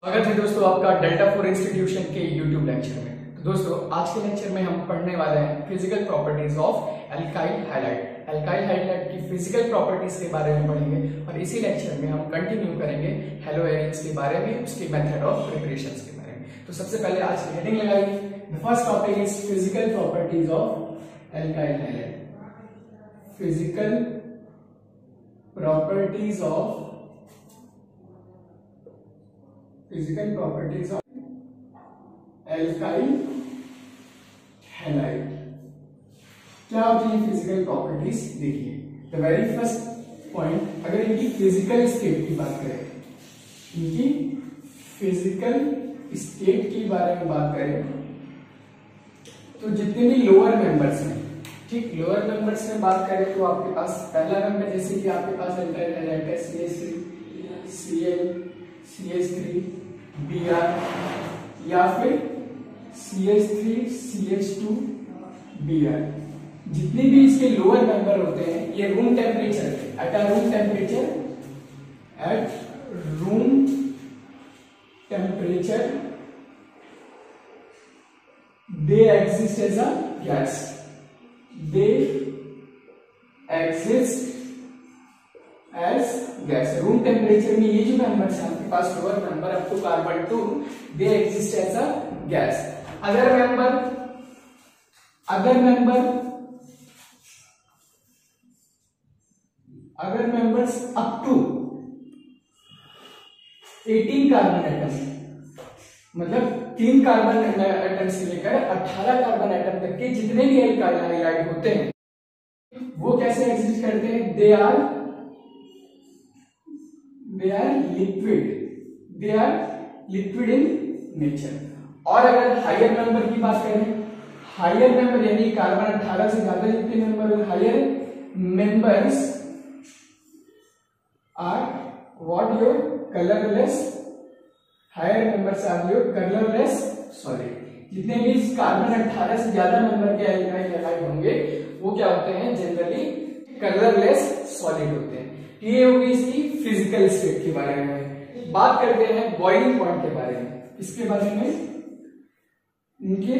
स्वागत है दोस्तों आपका डेल्टा फोर इंस्टीट्यूशन के यूट्यूब लेक्चर में। तो दोस्तों आज के लेक्चर में हम पढ़ने वाले हैं physical properties of alkyl halide. Alkyl halide की फिजिकल प्रॉपर्टीज के बारे में पढ़ेंगे और इसी लेक्चर में हम कंटिन्यू करेंगे हेलोएरिन्स के बारे में, उसके मेथड ऑफ प्रिपरेशंस के बारे में। तो सबसे पहले आज की हेडिंग लगाइए। The first topic is physical properties of alkyl halide. Physical properties of physical properties of alkyl halide। क्या होती है फिजिकल प्रॉपर्टीज? देखिए, द वेरी फर्स्ट पॉइंट, अगर इनकी फिजिकल स्टेट की बात करें, इनकी फिजिकल स्टेट के बारे में बात करें तो जितने भी लोअर मेंबर्स हैं, ठीक, लोअर मेंबर्स में बात करें तो आपके पास पहला मेंबर जैसे कि आपके पास एल्काइल हाइलाइड है CH3 Cl CH3 Br या फिर CH3 CH2 Br। जितने भी इसके लोअर मेंबर होते हैं ये room temperature at room temperature they exist as a gas. They exist as gas. Room temperature में ये जो मेंबर्स हैं आपके पास lower member up to carbon 2 they exist as a gas. Other members up to 18 carbon atom, मतलब 3 carbon atom से लेकर 18 carbon atom तक के जितने भी एल्काइल हाइलाइड होते हैं वो कैसे एग्जिस्ट करते हैं? They are liquid in nature. और अगर हायर मेंबर की बात करें, हायर मेंबर यानी कार्बन 18 से ज्यादा जितने member, higher members are what your colourless. Higher members are your colourless solid. जितने भी कार्बन 18 से ज्यादा मेंबर के एल्काइल हाइलाइड होंगे वो क्या होते हैं? जनरली कलरलेस सॉलिड होते हैं। ये होगी इसकी फिजिकल स्टेट के बारे में। बात करते हैं बॉइलिंग पॉइंट के बारे में। इसके बारे में इनके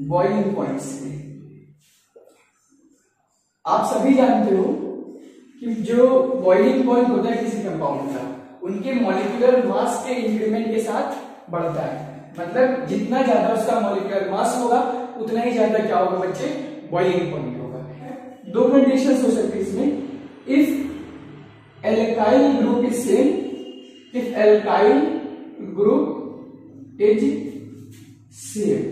बॉइलिंग पॉइंट्स के आप सभी जानते हो कि जो बॉइलिंग पॉइंट होता है किसी कंपाउंड का, उनके मॉलिक्यूलर मास के इंक्रीमेंट के साथ बढ़ता है। मतलब जितना ज्यादा उसका मॉलिक्यूलर मास होगा उतना ही ज्यादा क्या होगा बच्चे? बॉइलिंग पॉइंट होगा। दो कंडीशंस हो सकती है इसमें। If alkyl group is same, if alkyl group is same,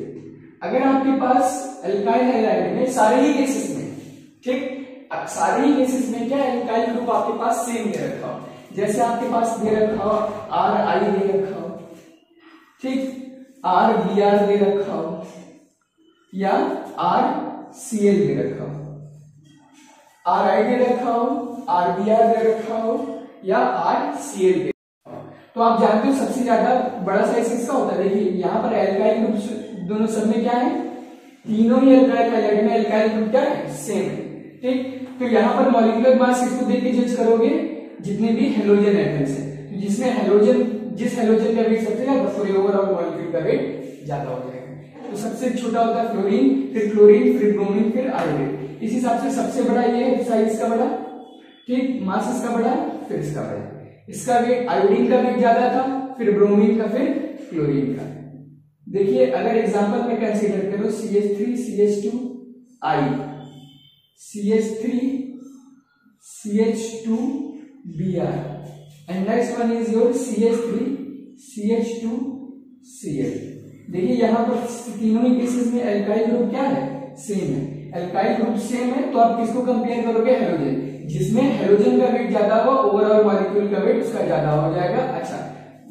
अगर आपके पास alkyl हाइलाइड में सारे ही केसेस में, ठीक, सारे ही केसेस में क्या alkyl ग्रुप आपके पास सेम दे रखा हो, जैसे आपके पास दे रखा हो RI दे रखा हो, ठीक, RBr दे रखा हो या RCl दे रखा हो, RI दे रखा हो, RBr दे रखा हो या RCl दे रखा हो। तो आप जानते हो सबसे ज्यादा बड़ा साइज किसका होता है? देखिए यहाँ पर एल्काइल ग्रुप दोनों सब में क्या है? तीनों ही एल्काइल हाइलाइड में एल्काइल ग्रुप क्या है? सेम है, ठीक। तो यहाँ पर मॉलिक्यूलर मास किसको देख के जज करोगे? जितने भी हेलोजन एटम्स हैं, तो जिसमें जिस हेलोजन का वेट सबसे ज्यादा, पूरे ओवरऑल मॉलिक्यूल का वेट ज्यादा हो जाएगा। तो सबसे छोटा होता है फ्लोरीन, फिर क्लोरीन, फिर ब्रोमीन, फिर आयोडीन। इस हिसाब से सबसे बड़ा ये है, साइज इसका बड़ा, ठीक, मास इसका बड़ा, फिर इसका बड़ा। इसका वेट, आयोडीन का वेट ज्यादा था, फिर ब्रोमीन का, फिर क्लोरीन का। देखिए अगर एग्जांपल में कंसीडर करो CH3 CH2 I, CH3 CH2 Br and next one is your CH3 CH2 Cl। देखिए यहाँ पर तीनों ही केसेस में एल्काइल ग्रुप क्या है? सेम है। एल्काइल ग्रुप सेम है तो आप किसको कंपेयर करोगे? हेलोजन। जिसमें हेलोजन का वेट ज्यादा हो, ओवरऑल मॉलिक्यूल का वेट उसका ज्यादा हो जाएगा। अच्छा,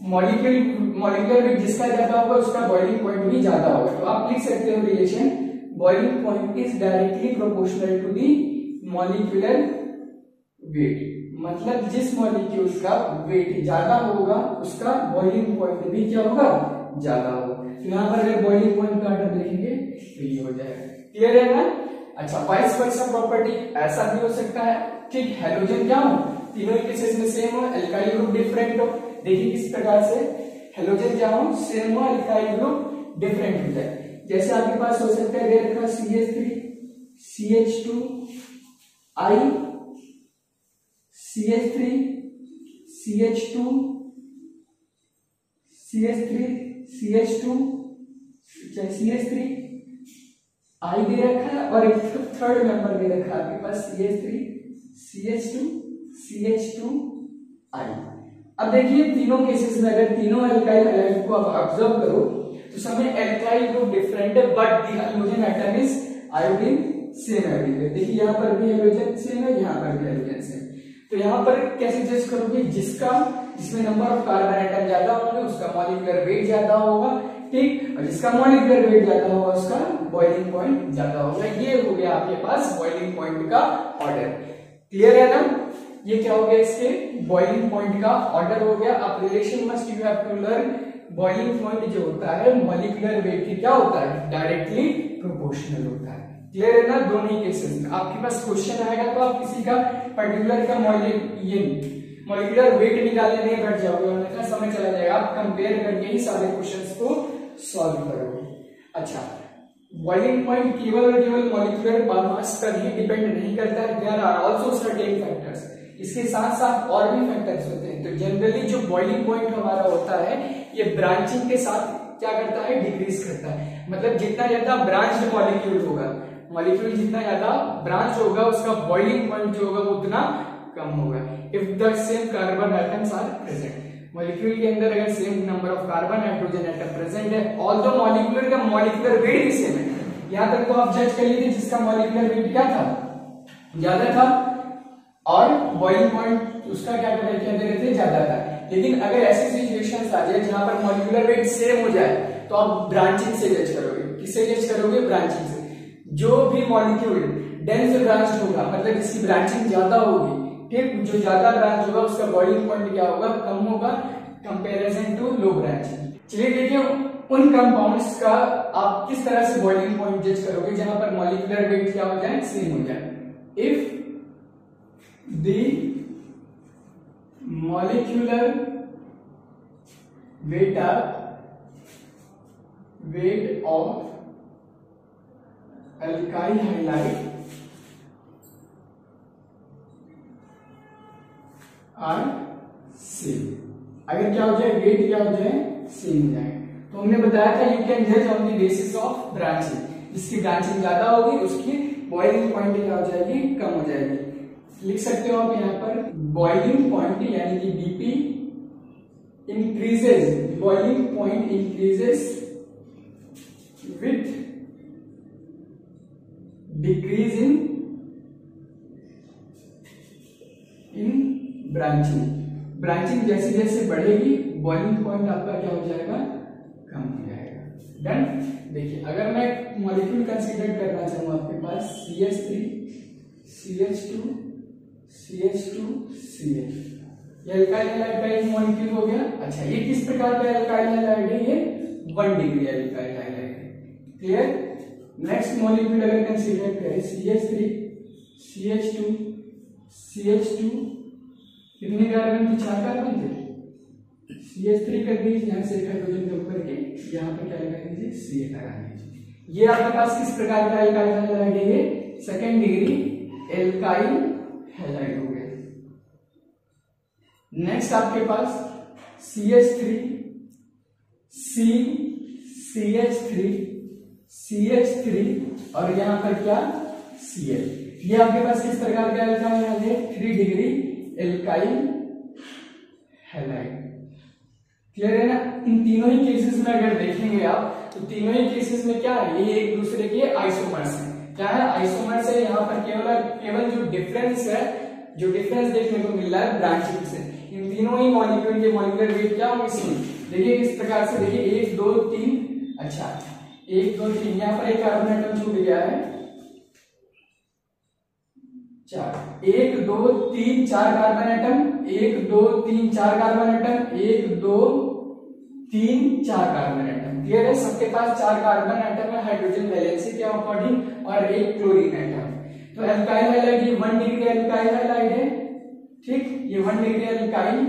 मॉलिक्यूलर वेट जिसका ज्यादा होगा उसका बॉइलिंग पॉइंट भी ज्यादा होगा। तो आप लिख सकते हो relation, boiling point is directly proportional to the molecular weight. मतलब जिस मॉलिक्यूल का वेट ज्यादा होगा उसका बॉइलिंग पॉइंट भी क्या होगा? ज्यादा होगा। तो यहाँ पर अगर बॉइलिंग पॉइंट का टर्म लिखेंगे तो ये हो जाएगा। क्लियर है ना? अच्छा, वाइस वर्सा प्रॉपर्टी ऐसा भी हो सकता है, ठीक, हेलोजन क्या हो, तीनों केसेस में सेम हो, एल्काइल ग्रुप डिफरेंट हो। देखिए किस प्रकार से, हेलोजन क्या हो, सेम हो, अल्काइल ग्रुप डिफरेंट हो जाए। जैसे आपके पास हो सकता है दे रखा CH3 CH2 I CH3 CH2 CH3 CH2 CH3 I दे रखा है और एक थर्ड मेंबर दे रखा है आपके पास CH3 CH2 CH2 I। अब देखिए तीनों केसेस में अगर तीनों अल्काइल हाइलाइट को आप ऑब्जर्व करो तो सब में अल्काइल ग्रुप डिफरेंट है but the hydrogen atom is iodine same everywhere. देखिए यहाँ पर भी हाइड्रोजन सेम है, यहाँ पर भी हाइड्रोजन सेम। तो यहाँ पर कैसे जज करोगे, जिसमें नंबर ऑफ कार्बन एटम ज्यादा होंगे उसका मॉलिक्यूलर वेट ज्यादा होगा, ठीक, और जिसका मॉलिक्यूलर वेट ज्यादा होगा उसका बॉइलिंग पॉइंट ज्यादा होगा। ये हो गया आपके पास बॉइलिंग पॉइंट का ऑर्डर। क्लियर है ना, ये क्या हो गया, इसके बॉइलिंग पॉइंट का ऑर्डर हो गया। अब relation must you have to learn, boiling point जो होता है मॉलिक्यूलर वेट की क्या होता है, डायरेक्टली प्रोपोर्शनल होता है। क्लियर है ना, दोनों ही केसेस में आपके पास क्वेश्चन आएगा तो आप किसी का पर्टिकुलर का मॉलिक्यूलर वेट निकालने नहीं बैठ जाओगे, वरना समय चला जाएगा, आप कंपेयर करके ही सारे क्वेश्चंस को सॉल्व करोगे। अच्छा, बॉइलिंग पॉइंट केवल और केवल मॉलिक्यूलर मास पर ही डिपेंड नहीं करता है, there are also certain factors, इसके साथ साथ और भी फैक्टर्स होते हैं। तो जनरली जो बॉइलिंग पॉइंट हमारा होता है ये ब्रांचिंग के साथ क्या करता है, डिक्रीज करता है। मतलब जितना ज्यादा ब्रांच्ड मॉलिक्यूल होगा, मॉलिक्यूल जितना ज्यादा ब्रांच होगा उसका बॉइलिंग पॉइंट जो होगा वो उतना कम होगा। If the same carbon atoms are present, molecule के अंदर अगर same number of carbon hydrogen atom present है, ऑल्दो मॉलिक्यूलर का मॉलिक्यूलर वेट भी सेम है, यहां तक तो आप जज कर लीजिए जिसका मॉलिक्यूलर वेट क्या था, ज्यादा था, और बॉइलिंग पॉइंट उसका क्या दे रहे थे, ज्यादा था। लेकिन अगर ऐसी सिचुएशंस आ जाए जहां पर मॉलिक्यूलर वेट सेम हो जाए तो आप ब्रांचिंग से जज करोगे। किससे जज करोगे, ब्रांचिंग से। जो भी मॉलिक्यूल डेंस ब्रांच्ड होगा, मतलब इसकी ब्रांचिंग ज्यादा होगी, ठीक, जो ज्यादा ब्रांच होगा उसका बॉइलिंग पॉइंट क्या होगा, कम होगा कंपैरिजन टू लो ब्रांचिंग। चलिए देखिए उन कंपाउंड्स का आप किस तरह से बॉइलिंग पॉइंट जज करोगे जहां पर मॉलिक्यूलर वेट क्या हो जाए, सेम हो जाए। If the molecular weight of alkyl halide are same, अगर क्या हो जाए, वेट क्या हो जाए, सेम हो जाए। तो हमने बताया था यू कैन जज on the basis of branching, जिसकी ब्रांचिंग ज्यादा होगी उसकी बॉइलिंग पॉइंट क्या हो जाएगी, कम हो जाएगी। लिख सकते हो आप यहाँ पर बॉइलिंग पॉइंट यानी कि BP increases, boiling point increases with decrease in branching, branching जैसे जैसे बढ़ेगी बॉइलिंग पॉइंट आपका क्या हो जाएगा, कम हो जाएगा। डन। देखिए अगर मैं मॉलिक्यूल कंसीडर करना चाहूँ आपके पास CH3 CH2 CH2 CH, ये अल्काइल हैलाइड का एक मॉलिक्यूल हो गया। अच्छा, ये किस प्रकार का अल्काइल हैलाइड है, ये 1 डिग्री अल्काइल हैलाइड है। क्लियर। नेक्स्ट मॉलिक्यूल अगर कंसीडर करें CH3 CH2 CH2, कितने कार्बन थे, 4 कार्बन थे, CH3 कर दीजिए, यहाँ से एक हाइड्रोजन के ऊपर के यहाँ पर क्या लगा दीजिए, CH लगा दीजिए। ये आपके पास किस प्रकार का अल्काइल हैलाइड है, ये 2nd डिग्री एल्काइल हैलाइड हो गया। नेक्स्ट आपके पास CH3 C CH3 CH3 और यहां पर क्या, Cl, ये आपके पास किस प्रकार का अल्काइल है, 3 डिग्री एल्काइल हैलाइड। क्लियर है ना। इन तीनों ही केसेस में अगर देखेंगे आप तो तीनों ही केसेस में क्या है, ये एक दूसरे के आइसोमर्स हैं। क्या है, आइसोमर्स है। यहाँ पर केवल जो डिफरेंस है, जो डिफरेंस देखने को मिल रहा है ब्रांचिंग से, इन तीनों ही मॉलिक्यूल के मॉलिक्यूलर वेट क्या होंगे, सेम। देखिए किस प्रकार से, देखिए 1 2 3, अच्छा 1 2 3, यहाँ पर एक कार्बन एटम छूट गया है, 4, 1 2 3 4 carbon atom, 1 2 3 4 carbon atom, 1 2 3 4 carbon atom. Clear है, सबके पास 4 कार्बन एटम है हाइड्रोजन वैलेंसी के अकॉर्डिंग और एक क्लोरीन एटम। तो अल्काइल हैलाइड ये 1 डिग्री अल्काइल हैलाइड है, ठीक, ये 1 डिग्री अल्काइल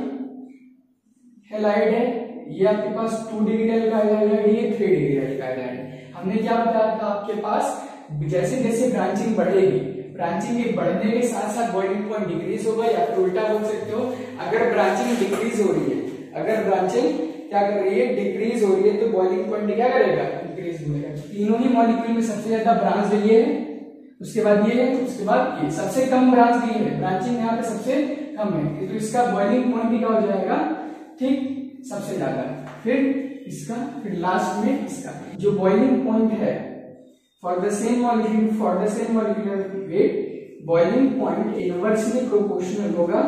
हैलाइड है। ये आपके पास 2 डिग्री एल्काइल हाइलाइड, ये 3 डिग्री एल्काइल हाइलाइड। हमने क्या बताया था आपके पास, जैसे जैसे ब्रांचिंग बढ़ेगी, ब्रांचिंग के बढ़ने के साथ साथ बॉइलिंग पॉइंट डिक्रीज होगा, या फिर उल्टा बोल सकते हो, अगर ब्रांचिंग डिक्रीज हो रही है, अगर ब्रांचिंग क्या कर रही है, डिक्रीज हो रही है, तो बॉइलिंग पॉइंट क्या करेगा, इंक्रीज होगा। तीनों ही मॉलिक्यूल में सबसे ज्यादा ब्रांच ये है, उसके बाद ये है, उसके बाद ये, सबसे कम ब्रांच ये है, ब्रांचिंग यहाँ पे सबसे कम है, तो इसका बॉइलिंग पॉइंट भी क्या हो जाएगा, ठीक, सबसे ज्यादा, फिर इसका, फिर लास्ट में इसका। जो बॉइलिंग पॉइंट है for the same molecular weight, boiling point inversely proportional होगा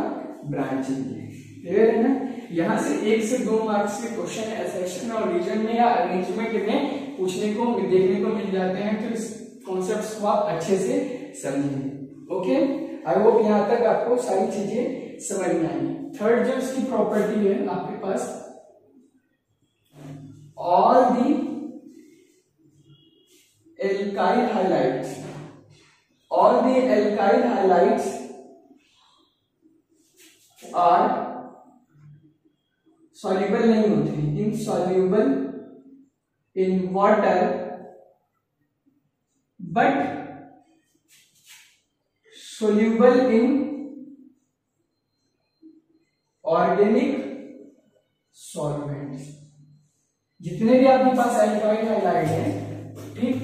ब्रांचिंग के। क्लियर है ना? यहाँ से 1 से 2 मार्क्स के क्वेश्चन एसेशन और रीजन में या अरेंजमेंट में पूछने को देखने को मिल जाते हैं, तो इस कॉन्सेप्ट्स को आप अच्छे से समझेंगे। ओके, आई होप यहाँ तक आपको सारी चीजें समझ में आएंगी। थर्ड जो इसकी प्रॉपर्टी है आपके पास, all the alkyl halides, all the alkyl halides are soluble नहीं होती, insoluble in water, but soluble in organic solvents। जितने भी आपके पास एल्काइल हाइलाइड है, ठीक,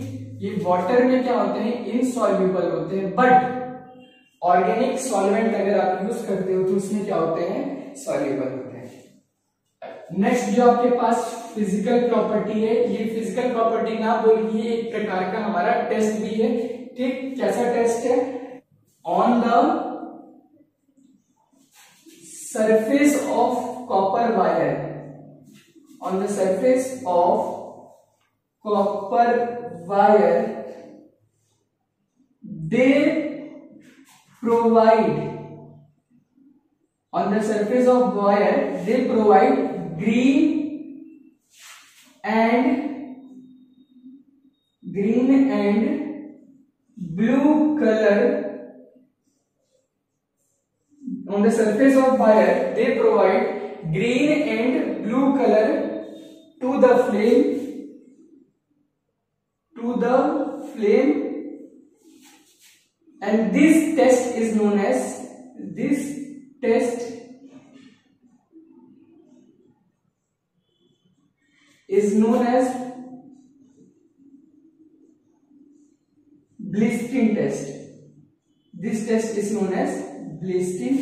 ये वाटर में क्या होते हैं, इनसॉल्युबल होते हैं, बट ऑर्गेनिक सॉल्वेंट अगर आप यूज करते हो तो उसमें क्या होते हैं, सॉल्युबल होते हैं। नेक्स्ट जो आपके पास फिजिकल प्रॉपर्टी है, ये फिजिकल प्रॉपर्टी ना बोलिए, एक प्रकार का हमारा टेस्ट भी है, ठीक, कैसा टेस्ट है, on the surface of copper wire, on the surface of copper wire, they provide, on the surface of wire they provide green and blue color. On the surface of wire they provide green and blue color to the flame, and this test is known as Blistering test. This test is known as ब्लिस्टिंग।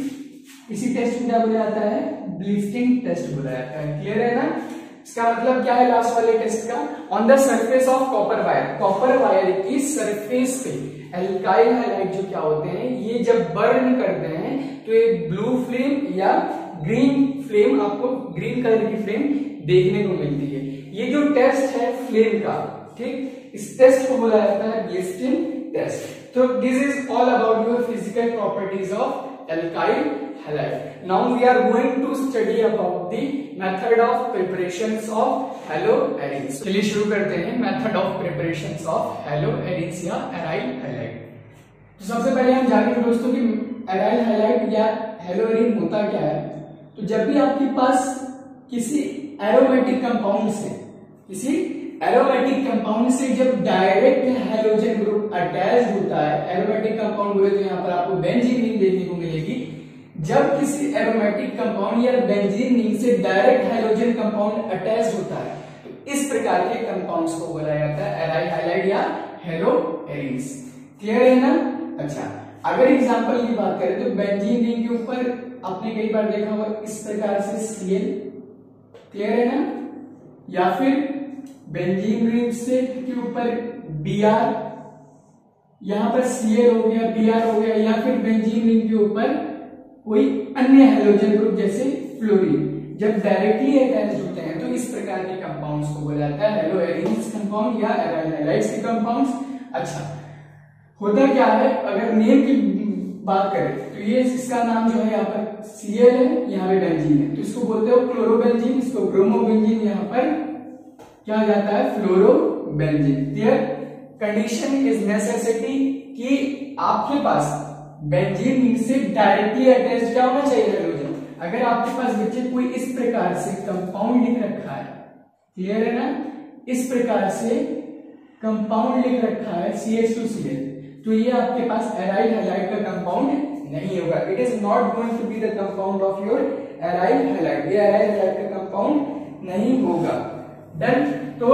इसी test में क्या बोला जाता है, ब्लिस्टिंग test बोला जाता है। Clear है ना? इसका मतलब क्या है लास्ट वाले टेस्ट का, on the surface of copper wire, copper wire की सरफेस पे एल्काइल हाइलाइड जो क्या होते हैं, ये जब बर्न करते हैं तो एक ब्लू फ्लेम या ग्रीन फ्लेम, आपको ग्रीन कलर की फ्लेम देखने को मिलती है। ये जो टेस्ट है फ्लेम का, ठीक, इस टेस्ट को बोला जाता है ब्लिस्टिंग test. So this is all about your physical properties of alkyl halide. Now we are going to study about the method of preparations of haloarenes. चलिए शुरू करते हैं method of preparations of haloarenes या aryl halide। तो सबसे पहले हम जानेंगे दोस्तों कि aryl halide या haloarene होता क्या है। तो जब भी आपके पास किसी एरोमेटिक कंपाउंड से, किसी एरोमेटिक कंपाउंड से जब डायरेक्ट हैलोजन ग्रुप अटैच होता है, एरोमेटिक कंपाउंड बोले तो यहाँ पर आपको बेंजीन रिंग देखने को मिलेगी। जब किसी एरोमेटिक कंपाउंड या बेंजीन रिंग से डायरेक्ट हैलोजन कंपाउंड अटैच होता है, तो इस प्रकार के कंपाउंड्स को बोला जाता है एराइल हाइलाइड या हेलोएरीन्स। क्लियर है ना? अच्छा, अगर एग्जांपल की बात करें तो बेंजीन रिंग के ऊपर आपने कई बार देखा होगा इस प्रकार से Cl, क्लियर है ना, या फिर बेंजीन रिंग से के ऊपर Br, यहां पर Cl हो गया, Br हो गया, या फिर बेंजीन रिंग के ऊपर कोई अन्य हैलोजन ग्रुप जैसे फ्लोरीन जब डायरेक्टली अटैच होते हैं तो इस प्रकार के कंपाउंड्स को बोला जाता है हेलोएरीन्स कंपाउंड या एराइल हाइलाइड्स के कंपाउंड्स। अच्छा, होता क्या है, अगर नेम की बात करें तो ये इसका नाम जो है यहाँ पर Cl है, यहाँ पे बेंजीन है, तो इसको बोलते हो क्लोरोबेंजीन, इसको ब्रोमोबेंजीन, यहाँ पर क्या हो जाता है fluorobenzene. Clear? Condition is necessity कि आपके पास बेंजीन रिंग से डायरेक्टली अटैच क्या होना चाहिए हैलोजन, अगर आपके पास बच्चे कोई इस प्रकार से कंपाउंड लिख रखा है, क्लियर है ना, इस प्रकार से कंपाउंड लिख रखा है CH2Cl, तो ये आपके पास एराइल हैलाइड का कंपाउंड नहीं होगा। It is not going to be the compound of your aryl halide, ये एराइल हैलाइड का कंपाउंड नहीं होगा। डन। तो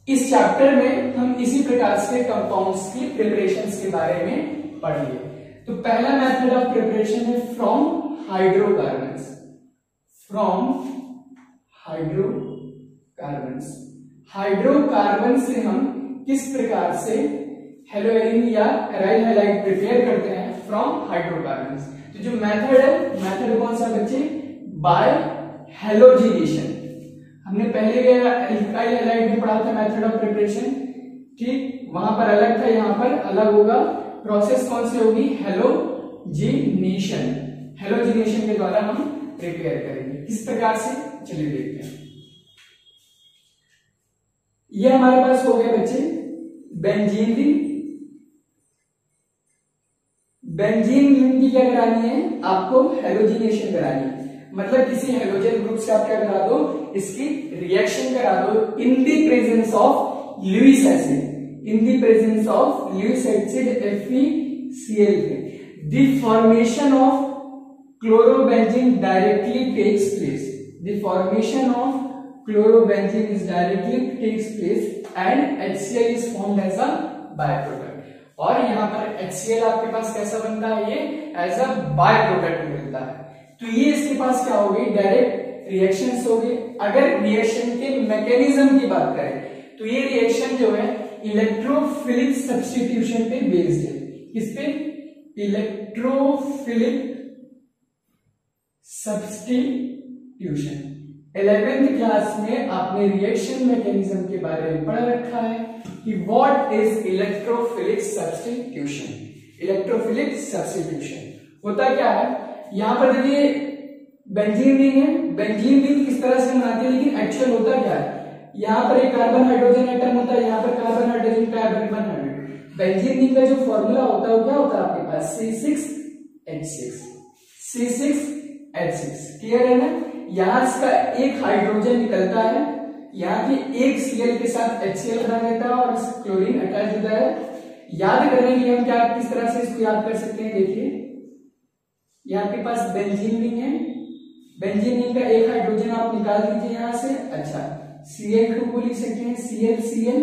इस चैप्टर में हम इसी प्रकार से कंपाउंड्स की प्रिपरेशंस के बारे में पढ़ेंगे। तो पहला मेथड ऑफ प्रिपरेशन है from hydrocarbons, from hydrocarbons. Hydrocarbon से हम किस प्रकार से हेलोएरिन या एराइल हैलाइड प्रिपेयर करते हैं, फ्रॉम हाइड्रोकार्बन्स। तो जो मेथड है, मेथड कौन सा बच्चे, बाय हेलोजिनेशन। हमने पहले एल्काइल हैलाइड में पढ़ा था मेथड ऑफ प्रिपरेशन, ठीक, वहां पर अलग था, यहां पर अलग होगा। प्रोसेस कौन सी होगी, हेलोजिनेशन। हेलोजिनेशन के द्वारा हम प्रिपेयर करेंगे। किस प्रकार से, चलिए देखते हैं। ये हमारे पास हो गया बच्चे बेंजीन रिंग। बेंजीन रिंग की क्या करानी है, आपको हेलोजिनेशन करानी है, मतलब किसी हेलोजन ग्रुप से आप क्या करा दो, इसकी रिएक्शन करा दो in the presence of Lewis acid, in the presence of Lewis acid FeCl। The formation of chlorobenzene directly takes place, the formation of chlorobenzene is directly takes place and HCl is formed as a byproduct। और यहाँ पर HCl आपके पास कैसा बनता है, ये as a by-product मिलता है। तो ये इसके पास क्या हो गई, डायरेक्ट रिएक्शंस हो गई। अगर रिएक्शन के मैकेनिज्म की बात करें तो ये रिएक्शन जो है इलेक्ट्रोफिलिक सब्स्टिट्यूशन पे बेस्ड है। किस पे, इलेक्ट्रोफिलिक सब्स्टिट्यूशन। 11th क्लास में आपने रिएक्शन मैकेनिज्म के बारे में पढ़ रखा है कि what is electrophilic substitution. Electrophilic substitution होता क्या है, यहां पर देखिए बेंजीन रिंग है, बेंजीन रिंग किस तरह से बनाती है, लेकिन एक्चुअल होता क्या है, यहां पर एक कार्बन हाइड्रोजन एटम होता है, यहां पर carbon hydrogen carbon hydrogen. Benzene ring का जो फॉर्मूला होता है वो क्या होता है आपके पास, C6H6, C6H6। क्लियर है ना, यहां इसका एक हाइड्रोजन निकलता है, यहाँ की एक Cl के साथ HCl बना रहता है और क्लोरीन अटैच होता है। याद करने के लिए हम क्या किस तरह से इसको याद कर सकते हैं, देखिए यहाँ आपके पास बेंजीन रिंग है, बेंजीन रिंग का एक हाइड्रोजन आप निकाल दीजिए यहां से, अच्छा Cl2 को लिख सकते हैं ClCl,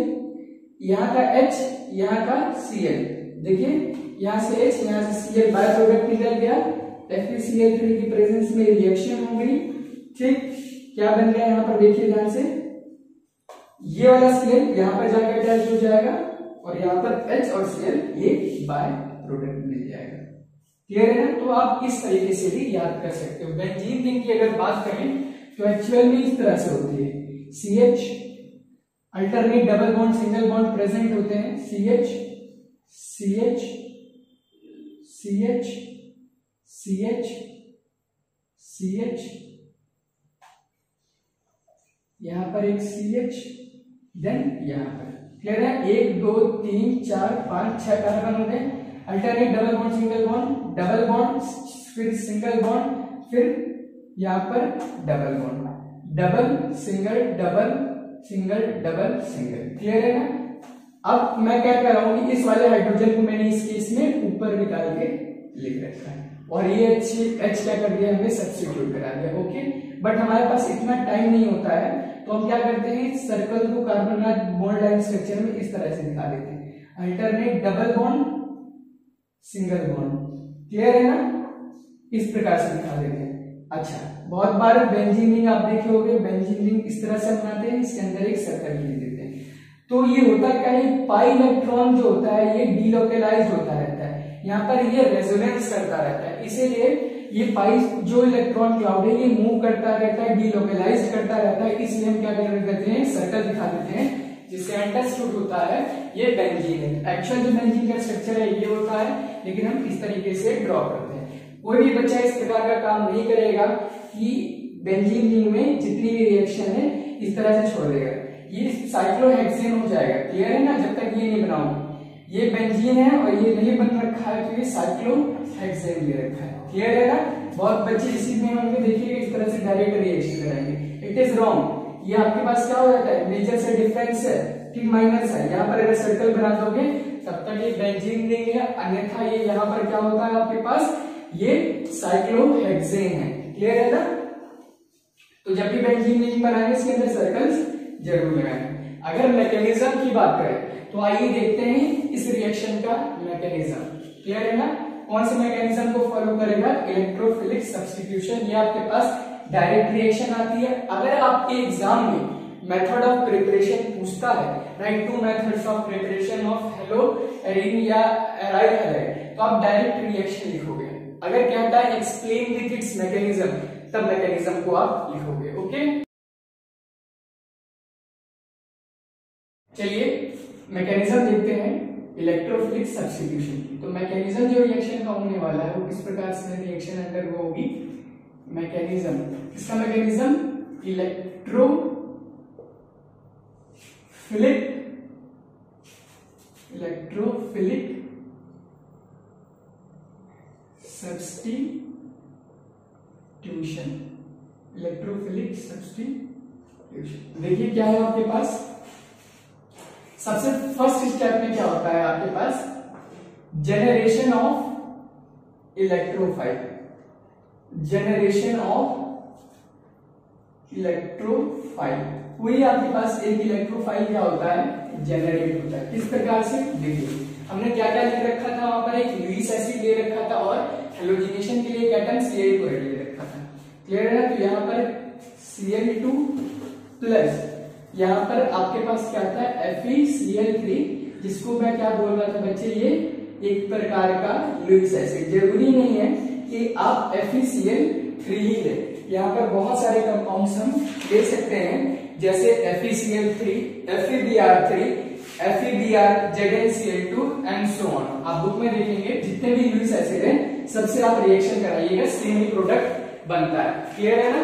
यहाँ का H, यहाँ का Cl, देखिए यहाँ से H, यहाँ से Cl, बाय प्रोडक्ट निकल गया, FeCl3 की प्रेजेंस में रिएक्शन हो गई, ठीक, क्या बन गया यहाँ पर देखिए ध्यान से, ये वाला Cl यहाँ पर जाकर अटैच हो जाएगा और यहाँ पर H और Cl ये बाय प्रोडक्ट मिल जाएगा। क्लियर है ना, तो आप इस तरीके से भी याद कर सकते हो। बेंजीन रिंग की अगर बात करें तो एक्चुअल में इस तरह से होती है, CH alternate double bond single bond present होते हैं, CH CH CH CH CH, यहां पर एक CH, देन यहां पर, क्लियर है, 1 2 3 4 5 6 कार्बन हो गए, alternate double bond single bond, double bond, फिर सिंगल बॉन्ड, फिर यहां पर double bond, double single double single double single. Clear है ना, अब मैं क्या कर रहा हूं कि इस वाले हाइड्रोजन को मैंने इस केस में ऊपर निकाल के लिख रखा है और ये H क्या कर दिया, हमें सब्स्टिट्यूट करा दिया, ओके। बट हमारे पास इतना टाइम नहीं होता है तो हम क्या करते हैं, सर्कल को कार्बन बॉन्ड लाइन स्ट्रक्चर में इस तरह से दिखा देते हैं, alternate double bond single bond. Clear है ना, इस प्रकार से दिखा देते हैं। अच्छा, बहुत बार बेंजीन रिंग आप देखे होंगे, बेंजीन रिंग इस तरह से बनाते हैं, इसके अंदर एक सर्कल लिख देते हैं। तो ये होता क्या है, पाई इलेक्ट्रॉन जो होता है ये डीलोकलाइज्ड होता रहता है, यहाँ पर ये रेजोनेंस करता रहता है, इसीलिए ये पाई जो इलेक्ट्रॉन क्लाउड है ये मूव करता रहता है, डीलोकलाइज करता रहता है, इसलिए हम क्या करते हैं, सर्कल दिखा देते हैं, जिससे अंडरस्टूड होता है ये बेंजीन है। एक्चुअल जो बेंजीन का स्ट्रक्चर है ये होता है, लेकिन हम इस तरीके से ड्रॉ करते हैं। कोई भी बच्चा इस प्रकार का काम नहीं करेगा कि बेंजीन रिंग में जितनी भी रिएक्शन है इस तरह से छोड़ देगा, ये साइक्लोहेक्सेन हो जाएगा। क्लियर है ना, जब तक ये नहीं बनाऊंगा, ये बेंजीन है और ये नहीं बन रखा है तो ये साइक्लोहेक्सेन ले रखा है। क्लियर है ना? बहुत बच्चे इसी में होंगे, देखिएगा इस तरह से डायरेक्ट रिएक्शन कराएंगे, इट इज रॉन्ग। ये आपके पास क्या हो जाता है, मेजर से डिफरेंस है, ठीक माइनस है। यहाँ पर अगर सर्कल बना दोगे तब तक ये बेंजीन रिंग है, अन्यथा ये यहाँ पर क्या होता है आपके पास, ये साइक्लोहेक्सेन है। क्लियर है ना? तो जब भी बेंजीन रिंग बनाएंगे इसके अंदर सर्कल्स जरूर लगाएंगे। अगर मैकेनिज्म की बात करें तो आइए देखते हैं इस रिएक्शन का मैकेनिज्म। क्लियर है ना? कौन से मैकेनिज्म को फॉलो करेगा, इलेक्ट्रोफिलिक सब्स्टिट्यूशन। ये आपके पास डायरेक्ट रिएक्शन आती है। अगर आपके एग्जाम में मेथड ऑफ प्रिपरेशन पूछता है, write two methods of preparation of haloarene या एराइल हैलाइड, तो आप डायरेक्ट रिएक्शन लिखोगे। अगर कहता है एक्सप्लेन विथ इट्स मैकेनिज्म, तब मैकेनिज्म को आप लिखोगे। ओके, चलिए मैकेनिज्म देखते हैं इलेक्ट्रोफिलिक सब्स्टिट्यूशन की। तो मैकेनिज्म जो रिएक्शन का होने वाला है वो किस प्रकार से रिएक्शन अंडर वो होगी, मैकेनिज्म, किसका mechanism, electrophilic substitution. Electrophilic substitution देखिए क्या है आपके पास, सबसे फर्स्ट स्टेप में क्या होता है आपके पास, generation of electrophile. Generation of electrophile, कोई आपके पास एक इलेक्ट्रोफाइल क्या होता है, जनरेट होता है। किस प्रकार से, देखिए हमने क्या क्या लिख रखा था वहां पर, एक लुईस एसिड ले रखा था और हेलोजिनेशन के लिए एक एटम Cl ले रखा था। क्लियर है ना? तो यहाँ पर Cl2 प्लस यहाँ पर आपके पास क्या था, FeCl3, जिसको मैं क्या बोल रहा था बच्चे, ये एक प्रकार का लुईस एसिड। जरूरी नहीं है कि आप FeCl3 ही ले, यहाँ पर बहुत सारे कंपाउंड्स हम ले सकते हैं, जैसे FeCl3, FeBr3, FeBr, ZnCl2 and so on. आप बुक में देखेंगे जितने भी लुईस एसिड है सबसे आप रिएक्शन कराइएगा, सेम ही प्रोडक्ट बनता है। क्लियर है ना?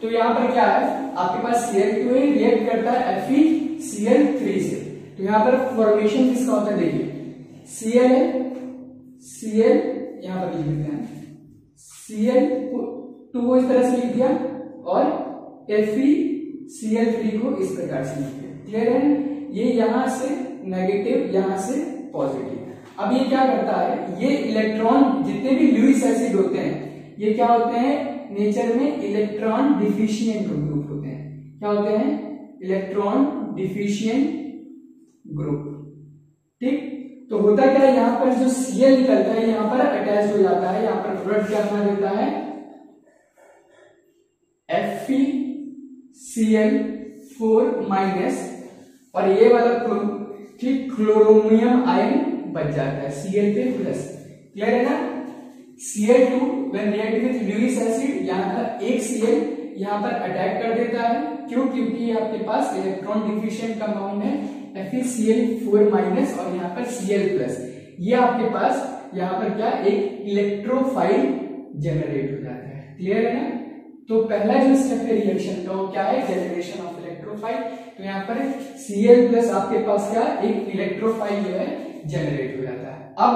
तो यहाँ पर क्या है आपके पास Cl2 रिएक्ट करता है FeCl3 से, तो यहाँ पर फॉर्मेशन किसका होता है, देखिए Cl है, Cl यहाँ पर लिख देते हैं, Cl2 को इस तरह से लिख दिया और FeCl3 को इस प्रकार से लिख दिया। क्लियर है? ये यहां से नेगेटिव, यहां से पॉजिटिव। अब ये क्या करता है, ये इलेक्ट्रॉन, जितने भी लुईस एसिड होते हैं ये क्या होते हैं, नेचर में इलेक्ट्रॉन डिफिशिएंट ग्रुप होते हैं। क्या होते हैं, इलेक्ट्रॉन डिफिशिएंट ग्रुप। ठीक, तो होता क्या है, यहां पर जो Cl निकलता है यहां पर अटैच हो जाता है, यहां पर प्रोडक्ट क्या बना देता है, FeCl4 माइनस, और ये वाला ठीक क्लोरोमियम आयन बच जाता है Cl पे प्लस। क्लियर है ना? Cl2 when react with Lewis acid, यहाँ पर एक Cl यहाँ पर अटैक कर देता है। क्यों? क्योंकि आपके पास इलेक्ट्रॉन डिफिशिएंट कंपाउंड है FeCl4 माइनस और यहाँ पर Cl प्लस। ये आपके पास यहाँ पर क्या, एक इलेक्ट्रोफाइल जनरेट हो जाता है। क्लियर है ना? तो पहला जो स्टेप है रिएक्शन का वो क्या है, जनरेशन ऑफ इलेक्ट्रोफाइल। तो यहाँ पर Cl प्लस आपके पास क्या, एक इलेक्ट्रोफाइल जो है जनरेट हो जाता है। अब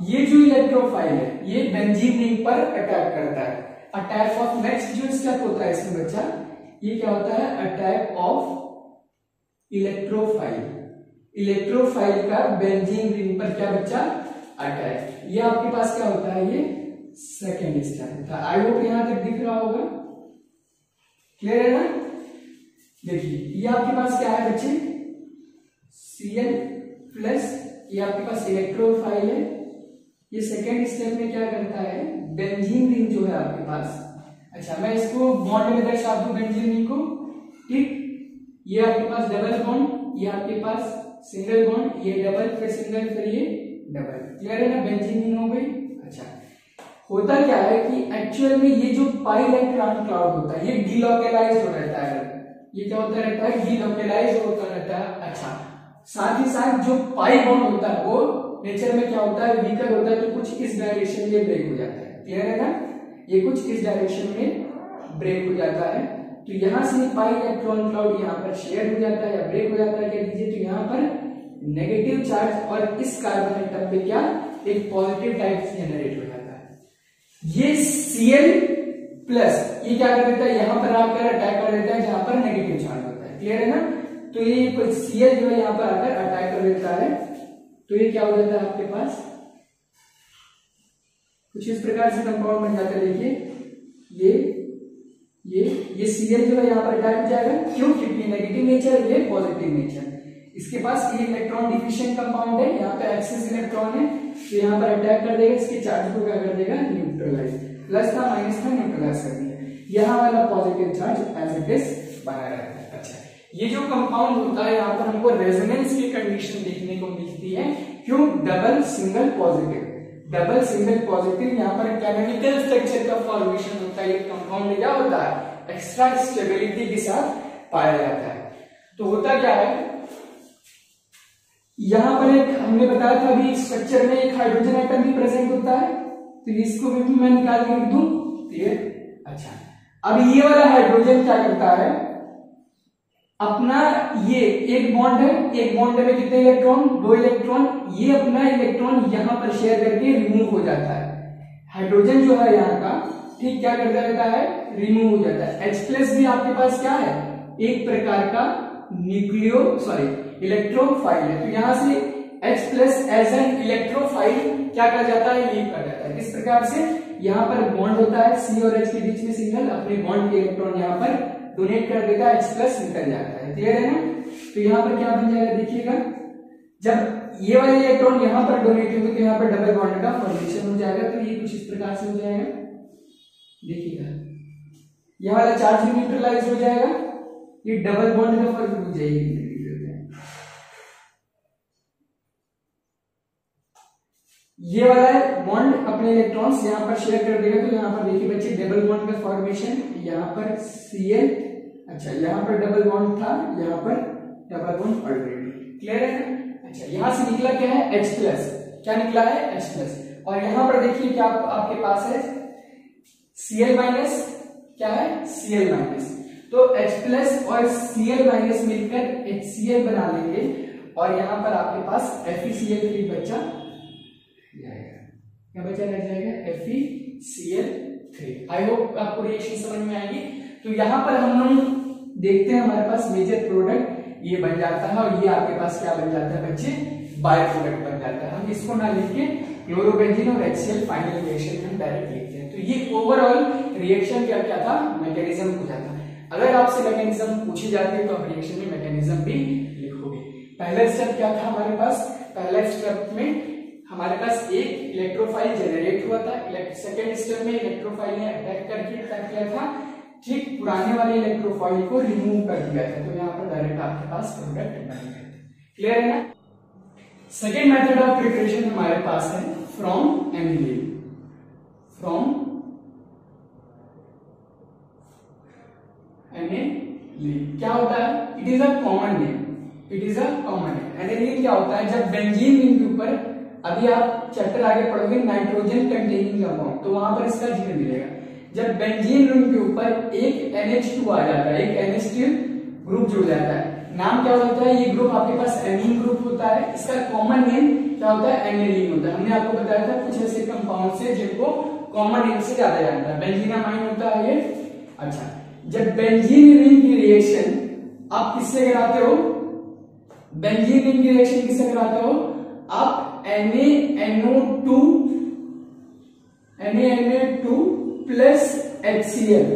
ये जो इलेक्ट्रोफाइल है ये बेंजीन रिंग पर अटैक करता है। अटैक ऑफ, नेक्स्ट जो स्टेप होता है इसमें बच्चा, ये क्या होता है, अटैक ऑफ इलेक्ट्रोफाइल। इलेक्ट्रोफाइल का बेंजीन रिंग पर क्या बच्चा, अटैक। ये आपके पास क्या होता है, ये सेकेंड स्टेप होता है। आई होप यहां तक दिख रहा होगा। क्लियर है ना? देखिए ये आपके पास क्या है बच्चे, Cl प्लस, ये आपके पास इलेक्ट्रोफाइल है। ये सेकेंड स्टेप में क्या करता है, बेंजीन रिंग जो है आपके पास, अच्छा मैं इसको बॉन्ड में दर्शा दूं बेंजीन रिंग को। ठीक, ये आपके पास डबल बॉन्ड, ये आपके पास सिंगल बॉन्ड, ये डबल फिर सिंगल फिर ये डबल। क्लियर है ना? बेंजीन रिंग हो गई। अच्छा, होता क्या है कि एक्चुअल में ये जो पाई इलेक्ट्रॉन क्लाउड होता है ये डीलोकेलाइज हो रहता है। ये क्या होता रहता है, डीलोकेलाइज होता रहता है। अच्छा, साथ ही साथ जो पाई बॉन्ड होता है वो नेचर में क्या होता है, वीकर होता है, तो कुछ इस डायरेक्शन में ब्रेक हो जाता है। क्लियर है ना? ये कुछ इस डायरेक्शन में ब्रेक हो जाता है। तो यहां से पाई इलेक्ट्रॉन क्लाउड यहाँ पर शेयर हो जाता है या ब्रेक हो जाता है कह दीजिए। तो यहाँ पर नेगेटिव चार्ज और इस कार्बन एटम पे क्या, एक पॉजिटिव टाइप जनरेट हो जाता है। ये Cl प्लस ये क्या कर देता है, यहां पर आकर अटैक कर देता है जहां पर नेगेटिव चार्ज होता है। क्लियर है ना? तो ये Cl जो है यहां पर आकर अटैक कर देता है, तो ये क्या हो जाता है आपके पास कुछ इस प्रकार से कंपाउंड बन जाता है। देखिए ये Cl जो है यहाँ पर अटैक हो जाएगा, क्यों? क्योंकि नेगेटिव नेचर, ये पॉजिटिव नेचर। इसके पास ये इलेक्ट्रॉन डिफिशिएंट कंपाउंड है, यहाँ पे एक्सेस इलेक्ट्रॉन है, तो यहाँ पर अटैक कर देगा, इसके चार्ज को क्या कर देगा, न्यूट्रलाइज। प्लस था माइनस था, न्यूट्रलाइज कर दिया। यहाँ वाला positive charge as it is बना रहता है। अच्छा, ये जो कंपाउंड होता है यहाँ पर हमको रेजोनेंस की कंडीशन देखने को मिलती है। क्यों? Double single positive, double single positive. यहाँ पर केमिकल स्ट्रक्चर का फॉर्मेशन होता है, ये कंपाउंड क्या होता है, एक्स्ट्रा स्टेबिलिटी के साथ पाया जाता है। तो होता क्या है, यहां पर एक हमने बताया था अभी स्ट्रक्चर में एक हाइड्रोजन एटम भी प्रेजेंट होता है, तो इसको भी मैं निकाल के लिख दूं। अच्छा, अब ये वाला हाइड्रोजन क्या करता है, अपना ये एक बॉन्ड है, एक बॉन्ड में कितने इलेक्ट्रॉन, 2 इलेक्ट्रॉन, ये अपना इलेक्ट्रॉन यहां पर शेयर करके रिमूव हो जाता है। हाइड्रोजन जो है यहाँ का, ठीक, क्या करता रहता है, रिमूव हो जाता है। H+ भी आपके पास क्या है, एक प्रकार का इलेक्ट्रोफाइल है, तो यहां से H+ एज एन इलेक्ट्रोफाइल क्या कर जाता है, लीव कर जाता है। इस प्रकार से यहाँ पर बॉन्ड होता है C और H के बीच में, सिंगल अपने बॉन्ड के इलेक्ट्रॉन यहाँ पर डोनेट कर देता है, H+ निकल जाता है। क्लियर है ना? तो यहाँ पर क्या बन जाएगा, देखिएगा, जब ये वाले इलेक्ट्रॉन यहाँ पर डोनेट होंगे तो यहाँ पर डबल बॉन्ड का फॉर्मेशन हो जाएगा। तो ये कुछ इस प्रकार से हो जाएगा, देखिएगा, यह वाला चार्ज भी न्यूट्रलाइज हो जाएगा, ये डबल बॉन्ड का फॉर्म हो जाएगी। ये वाला बॉन्ड अपने इलेक्ट्रॉन्स यहाँ पर शेयर कर देगा, तो यहाँ पर देखिए बच्चे डबल बॉन्ड का फॉर्मेशन, यहाँ पर Cl, अच्छा यहाँ पर डबल बॉन्ड था, यहाँ पर डबल बॉन्ड ऑलरेडी। क्लियर है ना? अच्छा, यहाँ से निकला क्या है, H+, क्या निकला है, H+, और यहाँ पर देखिए क्या आपके पास है Cl-, क्या है, Cl-, तो H+ और Cl- मिलकर HCl बना लेंगे, और यहाँ पर आपके पास FeCl3 बच्चा जाएगा, क्या बचा रह जाएगा, FeCl3। आई होप आपको रिएक्शन समझ में आएगी। तो यहाँ पर हम लोग देखते हैं हमारे पास मेजर प्रोडक्ट ये बन जाता है, और ये आपके पास क्या बन जाता है बच्चे, बाय प्रोडक्ट बन जाता है। हम इसको ना लिखे क्लोरोबेंजीन और HCl फाइनल रिएक्शन में डायरेक्ट लिखते हैं। तो ये ओवरऑल रिएक्शन क्या क्या था, मैकेनिज्म पूछा था। अगर आपसे मैकेनिज्म पूछी जाती है तो आप रिएक्शन में मैकेनिज्म भी लिखोगे। पहला स्टेप क्या था हमारे पास, पहला स्टेप में हमारे पास एक इलेक्ट्रोफाइल जनरेट हुआ था, सेकेंड स्टेप में इलेक्ट्रोफाइल ने अटैक करके क्या किया था, ठीक पुराने वाले इलेक्ट्रोफाइल को रिमूव कर दिया था, तो यहाँ पर डायरेक्ट आपके पास प्रोडक्ट बन गया। क्लियर है ना? सेकेंड मेथड ऑफ प्रिपरेशन हमारे पास है फ्रॉम एनिलीन। फ्रॉम एनिलीन क्या होता है, it is a common name, it is a common name. Aniline क्या होता है, जब बेंजीन रिंग के ऊपर, अभी आप चैप्टर आगे पढ़ोगे नाइट्रोजन कंटेनिंग कंपाउंड, तो वहां पर इसका जिक्र मिलेगा। जब बेंजीन रिंग के ऊपर एक NH2 आ जाता है, एक NH2 ग्रुप जुड़ जाता है, नाम क्या होता है, ये ग्रुप आपके पास एमीन ग्रुप होता है, इसका कॉमन नेम क्या होता है, एनिलीन होता है। हमने आपको बताया था कुछ ऐसे कंपाउंड से जिनको कॉमन नेम से ज्यादा जानता है, बेंजीनामाइन होता है ये। अच्छा, जब बेंजीन रिंग की रिएक्शन आप किससे कराते हो, बेंजीन रिंग की रिएक्शन किससे कराते हो आप, NaNO2 plus HCl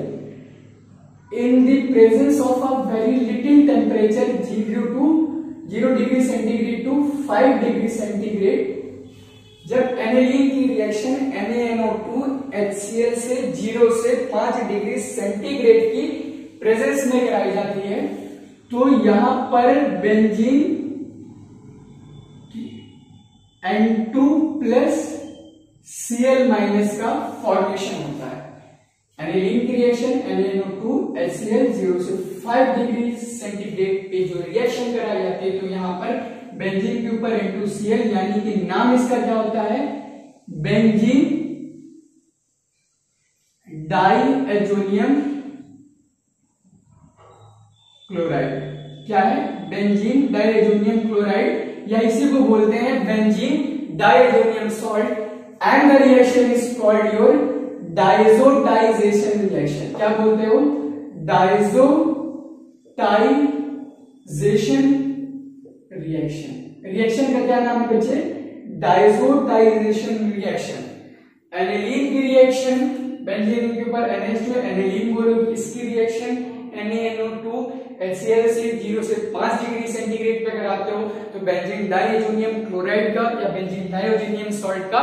in the presence of a very little temperature 0 degree centigrade to 5 degree centigrade। जब एनिलीन की रिएक्शन NaNO2 HCl से 0 से 5 डिग्री सेंटीग्रेड की प्रेजेंस में कराई जाती है, तो यहां पर बेंजीन N2 plus Cl- का फॉर्मेशन होता है। एनिलीन की रिएक्शन NaNO2 HCl 0 से 5 डिग्री सेंटीग्रेड पे जो रिएक्शन कराई जाती है, तो यहाँ पर बेंजीन के ऊपर N2Cl, यानी कि नाम इसका क्या होता है, बेंजीन डाइएजोनियम क्लोराइड। क्या है, बेंजीन डाइएजोनियम क्लोराइड, या इसी को बोलते हैं benzene diazonium salt, and the reaction is called your डायजोटाइजेशन reaction. क्या बोलते हो? डायजोटाइजेशन रिएक्शन। रिएक्शन का क्या नाम है बच्चे? डायजोटाइजेशन रिएक्शन। एनिलीन की रिएक्शन, बेंजीन के ऊपर NH2 एनिलीन बोलोगे, इसकी रिएक्शन NaNO2 HCl से 0 से 5 डिग्री सेंटीग्रेड पे कराते हो तो बेंजीन डाइएजोनियम क्लोराइड का या बेंजीन डाइओजेनियम सॉल्ट का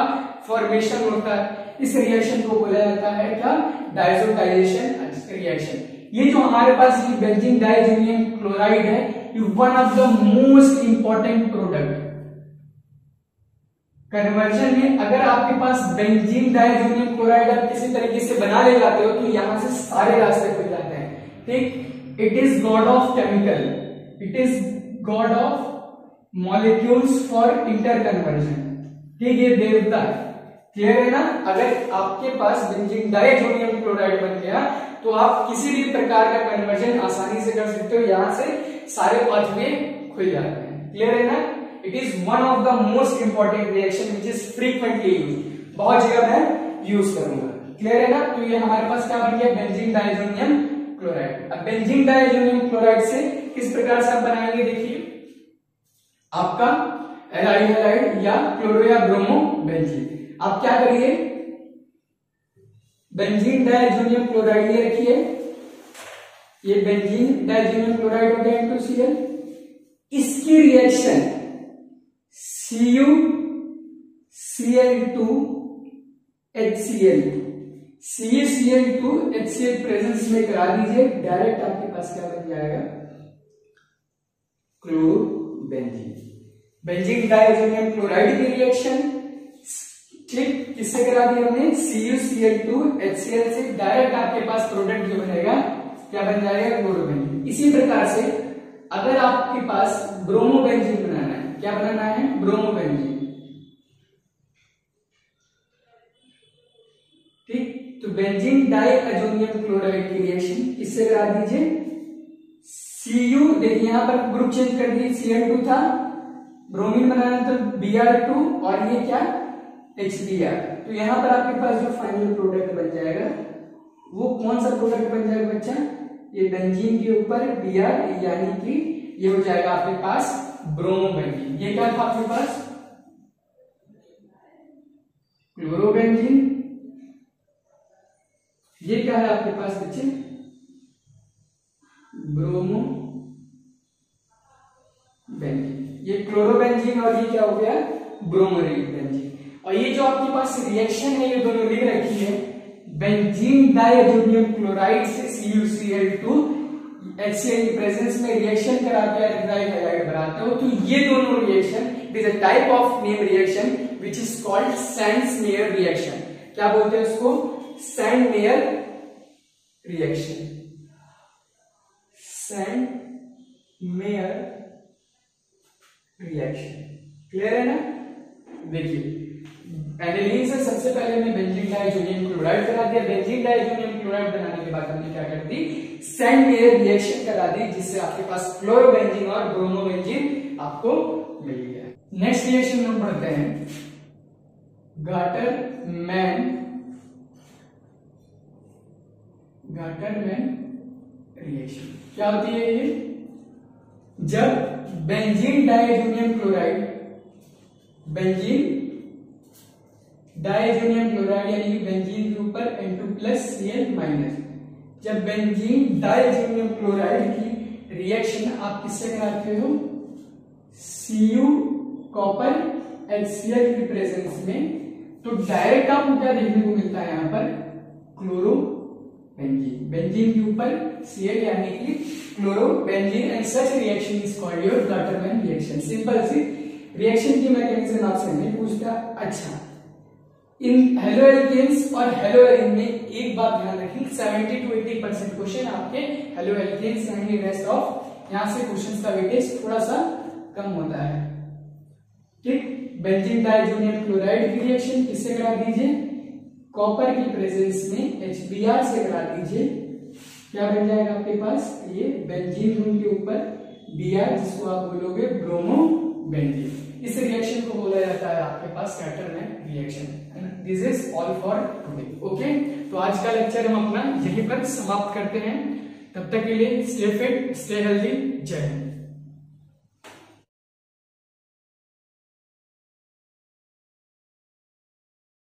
फॉर्मेशन होता है। इस रिएक्शन को बोला जाता है क्या? डायजोटाइजेशन रिएक्शन। ये जो हमारे पास ये बेंजीन डाइओजेनियम क्लोराइड है, ये one of the most important product conversion में। अगर आपके पास बेंजीन डाइओजेनियम क्लोराइड आप किसी तरीके से बना ले जाते हो तो यहां से सारे रास्ते खुल जाते हैं। ठीक, it is God of chemical, it is God of molecules for inter conversion. ठीक, ये देवता है। क्लियर है ना? अगर आपके पास बेंजीन डाइओजेनियम क्लोराइड बन गया तो आप किसी भी प्रकार का कन्वर्जन आसानी से कर सकते हो, यहां से सारे पाथवे खुल जाते हैं। क्लियर है ना? It is one of the most important reaction which is frequently use, बहुत जगह मैं यूज करूंगा। क्लियर है ना? तो ये हमारे पास क्या बन गया? Benzene diazonium chloride. अब बेंजीन डाइओजेनियम क्लोराइड से किस प्रकार से आप बनाएंगे? देखिए, आपका एल्डिहाइड हैलाइड या क्लोरो या ब्रोमो बेंजीन। आप क्या करिए? बेंजीन डाइओजेनियम क्लोराइड ये रखिए, ये बेंजीन डाइओजेनियम क्लोराइड हो गया NaCl। इसकी रिएक्शन CuCl2HCl, CuCl2HCl प्रेजेंस में करा दीजिए, डायरेक्ट आपके पास क्या बन जाएगा? क्लोरोबेंजीन। बेंजीन डाइओजेनियम क्लोराइड की रिएक्शन ठीक किससे करा दी हमने? CuCl2HCl से। डायरेक्ट आपके पास प्रोडक्ट जो बनेगा क्या बन जाएगा? क्लोरोबेंजीन। इसी प्रकार से अगर आपके पास ब्रोमोबेंजीन बनाना है, क्या बनाना है? ब्रोमोबेंजीन। ठीक, तो बेंजीन डाइओजेनियम क्लोराइड की रिएक्शन किससे करा दीजिए? Cu, देखिए यहां पर ग्रुप चेंज कर दिए, Cl2 था, ब्रोमीन बनाना तो Br2 और ये क्या? HBr। तो यहां पर आपके पास जो फाइनल प्रोडक्ट बन जाएगा वो कौन सा प्रोडक्ट बन जाएगा बच्चा? ये बेंजीन के ऊपर Br, यानी कि ये हो जाएगा आपके पास ब्रोमोबेंजीन। ये क्या था आपके पास? क्लोरोबेंजीन। ये क्या है आपके पास बच्चे? ब्रोमोबेंजीन। ये क्लोरोबेंजीन और ये क्या हो गया? ब्रोमोबेंजीन। और ये जो आपके पास रिएक्शन है ये दोनों लिख रखी है, बेंजीन डाइओजेनियम क्लोराइड से CuCl2HCl की प्रेजेंस में रिएक्शन कराते हैं, एल्डिहाइड हैलाइड बनाते हो, तो ये दोनों reaction it is a type of name reaction which is called Sands-mayor reaction. क्या बोलते हैं उसको? Sand-mayor reaction. Sand-mayor reaction. Clear है ना? देखिए, एनिलीन से सबसे पहले हमने बेंजीन डाइओजेनियम क्लोराइड करा दिया। बेंजीन डाइओजेनियम क्लोराइड बनाने के बाद हमने क्या कर दी? सैंड-मेयर रिएक्शन करा दी, जिससे आपके पास क्लोरोबेंजीन और ब्रोमोबेंजीन आपको मिल गया। नेक्स्ट रिएक्शन हम पढ़ते हैं गाटरमैन रिएक्शन। क्या होती है ये? जब बेंजीन डाइओजेनियम क्लोराइड यानी कि बेंजीन के ऊपर N2+Cl-, जब बेंजीन डाइओजेनियम क्लोराइड की रिएक्शन आप किससे कराते हो? Cu कॉपर HCl की प्रेजेंस में, तो डायरेक्ट आपको क्या देखने को मिलता है? यहाँ पर क्लोरोबेंजीन। बेंजीन के ऊपर Cl यानी कि chlorobenzene, and such reaction is called your Gattermann reaction. Simple सी रिएक्शन की मैकेनिज्म आपसे नहीं पूछता। अच्छा, इन हेलो एल्केन्स और हेलो एरीन में एक बात ध्यान रखें, 70 to 80% क्वेश्चन आपके हेलो एल्केन्स यानी रेस्ट ऑफ, यहां से क्वेश्चंस का वेटेज थोड़ा सा कम होता है। ठीक, बेंजीन डाइओजेनियम क्लोराइड की रिएक्शन किससे करा दीजिए? कॉपर की प्रेजेंस में HBr से करा दीजिए। क्या बन जाएगा आपके पास? ये बेंजीन ग्रुप के ऊपर Br, जिसको आप बोलोगे ब्रोमोबेंजीन। इस रिएक्शन को बोला जाता है आपके पास Gattermann reaction. This is all for today. Okay, तो आज का लेक्चर हम अपना यहीं पर समाप्त करते हैं। तब तक के लिए स्टे फिट, स्टे हेल्दी, जय हिंद।